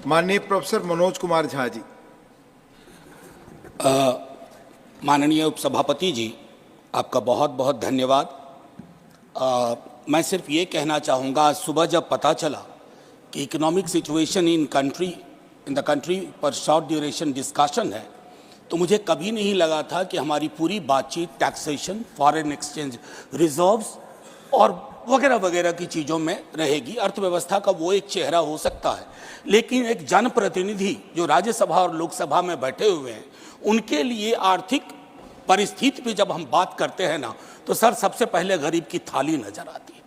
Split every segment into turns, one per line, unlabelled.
माननीय प्रोफेसर मनोज कुमार झा जी।
माननीय उपसभापति जी, आपका बहुत बहुत धन्यवाद। मैं सिर्फ ये कहना चाहूँगा, आज सुबह जब पता चला कि economic situation in the country पर शॉर्ट ड्यूरेशन डिस्कशन है, तो मुझे कभी नहीं लगा था कि हमारी पूरी बातचीत टैक्सेशन, फॉरेन एक्सचेंज रिजर्व्स और वगैरह वगैरह की चीज़ों में रहेगी। अर्थव्यवस्था का वो एक चेहरा हो सकता है, लेकिन एक जनप्रतिनिधि जो राज्यसभा और लोकसभा में बैठे हुए हैं, उनके लिए आर्थिक परिस्थिति पे जब हम बात करते हैं ना, तो सर सबसे पहले गरीब की थाली नजर आती है।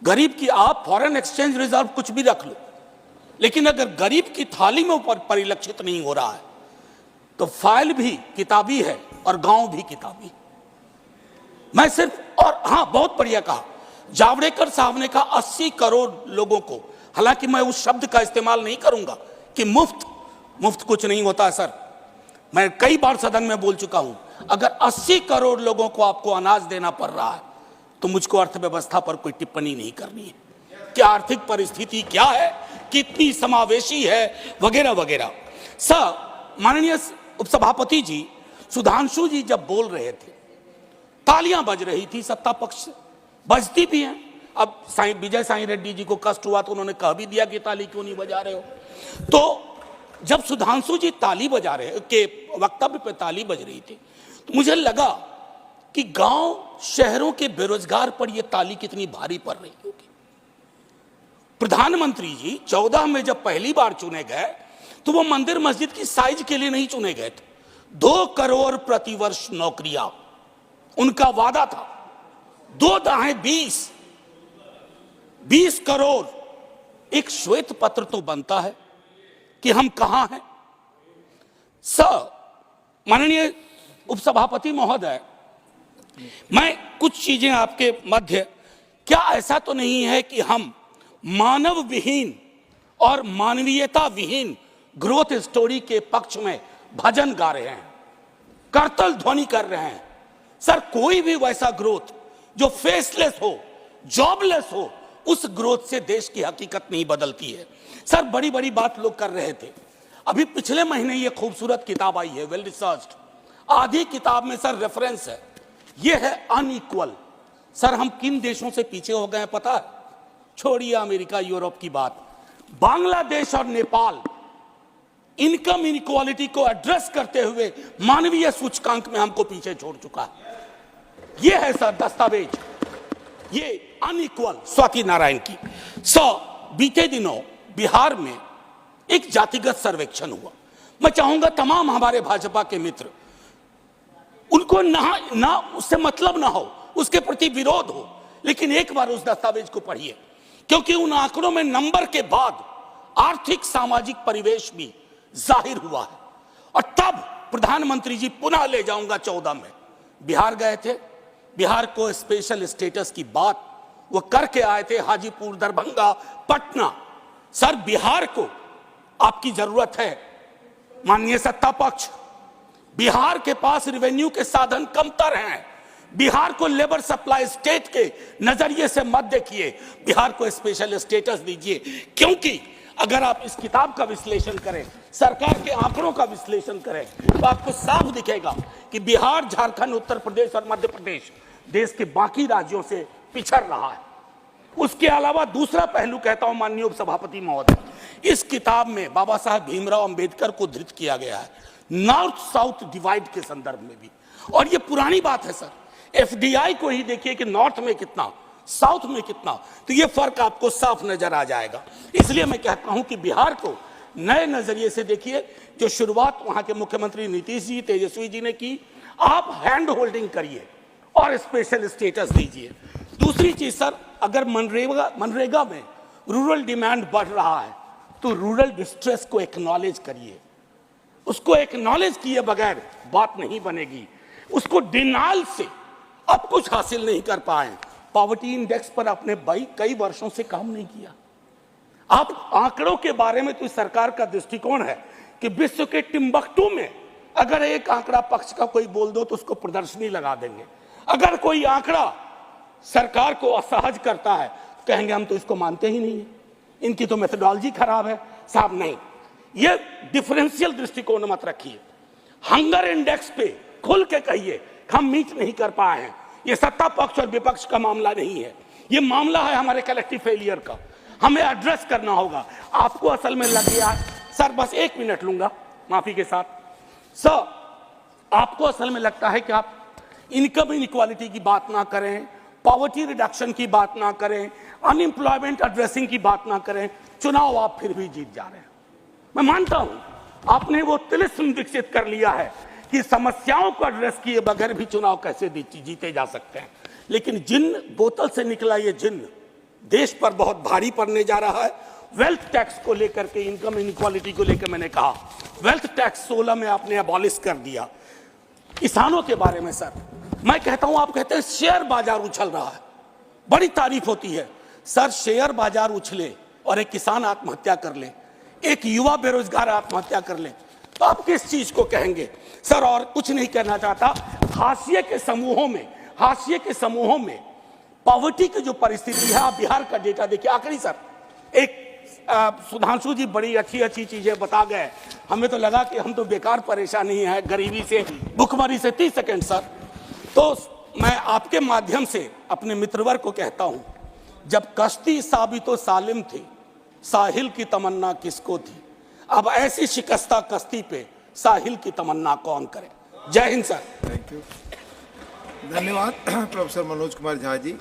गरीब की, आप फॉरेन एक्सचेंज रिजर्व कुछ भी रख लो, लेकिन अगर गरीब की थाली में ऊपर परिलक्षित नहीं हो रहा है तो फाइल भी किताबी है और गांव भी किताबी। मैं सिर्फ, और हाँ, बहुत बढ़िया कहा जावड़ेकर साहब ने कहा 80 करोड़ लोगों को, हालांकि मैं उस शब्द का इस्तेमाल नहीं करूंगा कि मुफ्त कुछ नहीं होता सर। मैं कई बार सदन में बोल चुका हूं, अगर 80 करोड़ लोगों को आपको अनाज देना पड़ रहा है तो मुझको अर्थव्यवस्था पर कोई टिप्पणी नहीं करनी है कि आर्थिक परिस्थिति क्या है, कितनी समावेशी है, वगैरह वगैरह। सर, माननीय उपसभापति जी, सुधांशु जी जब बोल रहे थे, तालियां बज रही थी सत्ता पक्ष से, बजती भी हैं। अब विजय साई रेड्डी जी को कष्ट हुआ तो उन्होंने कह भी दिया कि ताली क्यों नहीं बजा रहे हो। तो जब सुधांशु जी ताली बजा रहे के वक्तव्य पे ताली बज रही थी, तो मुझे लगा कि गांव शहरों के बेरोजगार पर यह ताली कितनी भारी पड़ रही होगी। प्रधानमंत्री जी 14 में जब पहली बार चुने गए तो वो मंदिर मस्जिद की साइज के लिए नहीं चुने गए थे। 2 करोड़ प्रतिवर्ष नौकरियां उनका वादा था। 2 दाएं 20 करोड़। एक श्वेत पत्र तो बनता है कि हम कहां हैं। सर, माननीय उपसभापति महोदय, मैं कुछ चीजें आपके मध्य, क्या ऐसा तो नहीं है कि हम मानव विहीन और मानवीयता विहीन ग्रोथ स्टोरी के पक्ष में भजन गा रहे हैं, करतल ध्वनि कर रहे हैं? सर, कोई भी वैसा ग्रोथ जो फेसलेस हो, जॉबलेस हो, उस ग्रोथ से देश की हकीकत नहीं बदलती है। सर, बड़ी बड़ी बात लोग कर रहे थे। अभी पिछले महीने ये खूबसूरत किताब आई है, वेल रिसर्च्ड। आधी किताब में सर रेफरेंस है, ये है अनइक्वल। सर, हम किन देशों से पीछे हो गए हैं पता है? छोड़िए अमेरिका यूरोप की बात, बांग्लादेश और नेपाल इनकम इनइक्वालिटी को एड्रेस करते हुए मानवीय सूचकांक में हमको पीछे छोड़ चुका है। ये है सर दस्तावेज, ये अनइक्वल स्वाति नारायण की। बीते दिनों बिहार में एक जातिगत सर्वेक्षण हुआ। मैं चाहूंगा तमाम हमारे भाजपा के मित्र, उनको ना उससे मतलब ना हो, उसके प्रति विरोध हो, लेकिन एक बार उस दस्तावेज को पढ़िए, क्योंकि उन आंकड़ों में नंबर के बाद आर्थिक सामाजिक परिवेश भी जाहिर हुआ है। और तब प्रधानमंत्री जी, पुनः ले जाऊंगा 14 में बिहार गए थे, बिहार को स्पेशल स्टेटस की बात वो करके आए थे, हाजीपुर, दरभंगा, पटना। सर, बिहार को आपकी जरूरत है माननीय सत्ता पक्ष। बिहार के पास रेवेन्यू के साधन कमतर हैं। बिहार को लेबर सप्लाई स्टेट के नजरिए से मत देखिए, बिहार को स्पेशल स्टेटस दीजिए। क्योंकि अगर आप इस किताब का विश्लेषण करें, सरकार के आंकड़ों का विश्लेषण करें, तो आपको साफ दिखेगा कि बिहार, झारखंड, उत्तर प्रदेश और मध्य प्रदेश देश के बाकी राज्यों से पिछड़ रहा है। उसके अलावा दूसरा पहलू कहता हूं माननीय उपसभापति महोदय, इस किताब में बाबा साहब भीमराव अंबेडकर को धृत किया गया है, नॉर्थ साउथ डिवाइड के संदर्भ में भी। और ये पुरानी बात है सर, एफडीआई को ही देखिए कि नॉर्थ में कितना, साउथ में कितना, तो ये फर्क आपको साफ नजर आ जाएगा। इसलिए मैं कहता हूं कि बिहार को नए नजरिए से देखिए। जो शुरुआत वहां के मुख्यमंत्री नीतीश जी, तेजस्वी जी ने की, आप हैंड होल्डिंग करिए और स्पेशल स्टेटस दीजिए। दूसरी चीज सर, अगर मनरेगा में रूरल डिमांड बढ़ रहा है तो रूरल डिस्ट्रेस को एक्नॉलेज करिए। उसको एक्नॉलेज किए बगैर बात नहीं बनेगी। उसको डिनाइल से अब कुछ हासिल नहीं कर पाए। पॉवर्टी इंडेक्स पर आपने कई वर्षों से काम नहीं किया। आप आंकड़ों के बारे में, तो सरकार का दृष्टिकोण है कि विश्व के टिम्बकटू में अगर एक आंकड़ा पक्ष का कोई बोल दो तो उसको प्रदर्शनी लगा देंगे। अगर कोई आंकड़ा सरकार को असहज करता है, कहेंगे हम तो इसको मानते ही नहीं है, इनकी तो मेथोडोलॉजी खराब है। साहब नहीं, ये डिफरेंशियल दृष्टिकोण मत रखिए। हंगर इंडेक्स पे खुल के कहिए हम मीट नहीं कर पाए हैं। ये सत्ता पक्ष और विपक्ष का मामला नहीं है, ये मामला है हमारे कलेक्टिव फेलियर का। हमें एड्रेस करना होगा। आपको असल में लग गया सर, बस 1 मिनट लूंगा माफी के साथ। सर, आपको असल में लगता है कि आप इनकम इनइक्वालिटी की बात ना करें, पॉवर्टी रिडक्शन की बात ना करें, अनएम्प्लॉयमेंट एड्रेसिंग की बात ना करें, चुनाव आप फिर भी जीत जा रहे हैं। मैं मानता हूं आपने वो तिलिस्म विकसित कर लिया है कि समस्याओं को एड्रेस किए बगैर भी चुनाव कैसे जीते जा सकते हैं। लेकिन जिन बोतल से निकला ये जिन देश पर बहुत भारी पड़ने जा रहा है। वेल्थ टैक्स को लेकर के, इनकम इनइक्वालिटी को लेकर मैंने कहा वेल्थ टैक्स 16 में आपने अबॉलिश कर दिया। किसानों के बारे में सर मैं कहता हूं, आप कहते हैं शेयर बाजार उछल रहा है, बड़ी तारीफ होती है सर। शेयर बाजार उछले और एक किसान आत्महत्या कर ले, एक युवा बेरोजगार आत्महत्या कर ले, तो आप किस चीज को कहेंगे सर? और कुछ नहीं कहना चाहता। हाशिए के समूहों में पॉवर्टी की जो परिस्थिति है, आप बिहार का डेटा देखिए। आखिरी सर, एक सुधांशु जी बड़ी अच्छी चीजें बता गए, हमें तो लगा कि हम तो बेकार परेशानी है गरीबी से, भुखमरी से। 30 सेकेंड सर। तो मैं आपके माध्यम से अपने मित्रवर को कहता हूं, जब कश्ती साबितो सालिम थी, साहिल की तमन्ना किसको थी? अब ऐसी शिकस्ता कश्ती पे साहिल की तमन्ना कौन करे? जय हिंद सर।
थैंक यू, धन्यवाद प्रोफेसर मनोज कुमार झा जी।